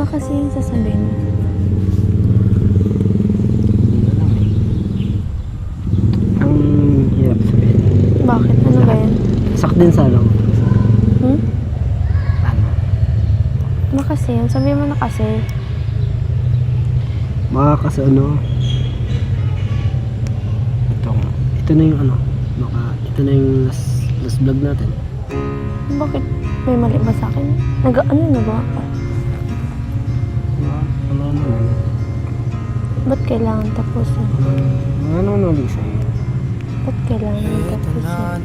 ba kasi yung sasabihin mo? Ang hirap sabihin. Bakit? Ano ba yan? Sak din sa lang. Hmm? Ano? Ano kasi yan? Sabihin mo na kasi. Kasi ano. Ito na yung ano. Ito na yung last vlog natin. Bakit? May mali ba sa akin? Ano yung nagawa ka? Ano naman? Ba't kailangan tapusin? Ano ulit sa'yo? Ba't kailangan tapusin?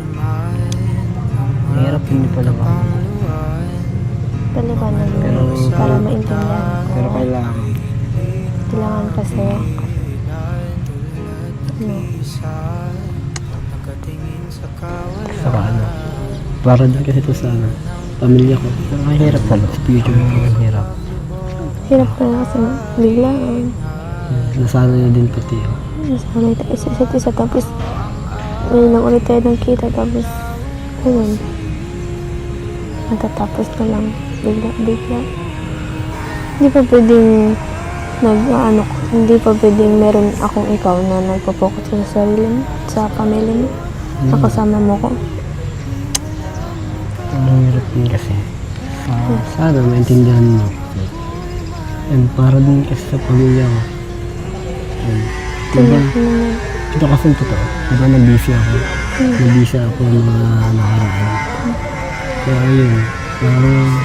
Mahirap hindi pala ba? Paliwanag mo para maintindihan ko. Pero kailangan. Kailangan kasi. Ano? Saka ano? Para din kasi ito sa ano, pamilya ko. Mahirap pala. Sa future ko. Mahirap. Hirap na kasi biglaan. Nasanay na din pati ako. Nasanay tayo sa isa't isa. Tapos, ngayon lang ulit tayo ng kita. Tapos, ayun. Natatapos na lang. Bigla. Hindi pa pwedeng hindi pa pwedeng meron akong ikaw na nagpo-focus sa sarili mo, sa pamilya mo. Nakasama mo ko. Ang hirap din kasi. Sana maintindihan mo. And para din kasi sa pamilya ko. Diba? Ito kasi totoo. Diba nabisi ako? Nabisi ako ng mga nakaraan. Kaya yun. Parang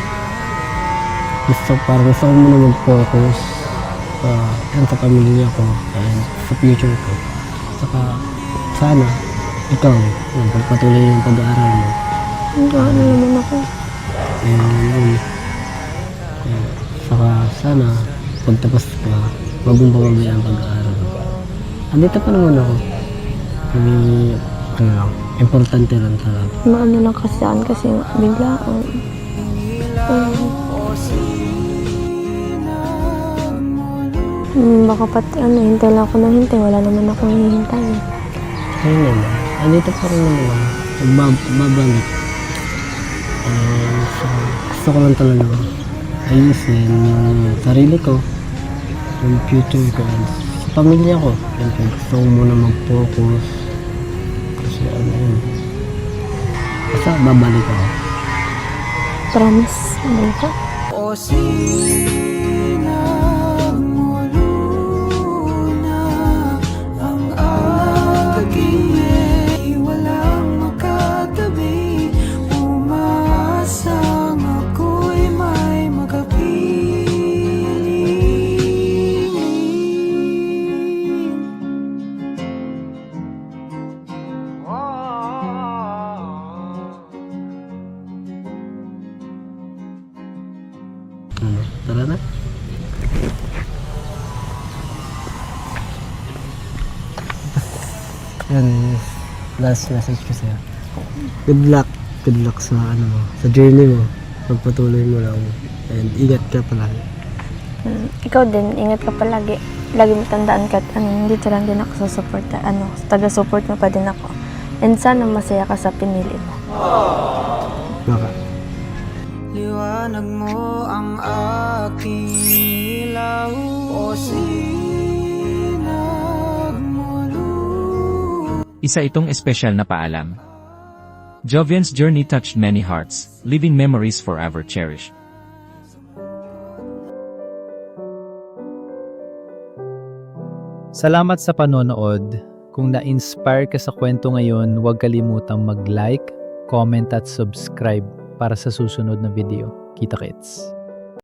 gusto ko muna mag-focus sa pamilya ko and sa future ko. Saka sana ikaw pagpatuloy yung pag-aaral mo. Ano naman ako? And saka sana pagtapos ka wag mong pababayaan ang pag-aaral. Andito pa naman ako. Ano lang, importante lang talaga. Maano lang kasi saan kasi biglaan. Baka pati hintay lang ako ng hintay. Wala naman akong hihintay. Ayun naman. Andito pa rin naman. Babalik. So, gusto ko lang talaga ayusin yung sarili ko, yung future ko, and sa pamilya ko. Siyempre, gusto ko muna mag-focus. Kasi ano yun. Basta babalik ako. Promise. Ano ka? Tara na. Yan, last message ko sa'yo. Good luck. Good luck sa ano mo, sa journey mo. Pagpatuloy mo lang. And ingat ka palagi. Ikaw din, ingat ka palagi. Lagi mo tandaan ka at dito lang din ako sa support. Taga-support mo pa din ako. And sana masaya ka sa pinili mo. Baka. Liwanag mo ang aking ilaw o sinagmulu. Isa itong espesyal na paalam. Jovian's journey touched many hearts, leaving memories forever cherished. Salamat sa panonood. Kung na-inspire ka sa kwento ngayon, huwag kalimutang mag-like, comment at subscribe para sa susunod na video. Kita-kits!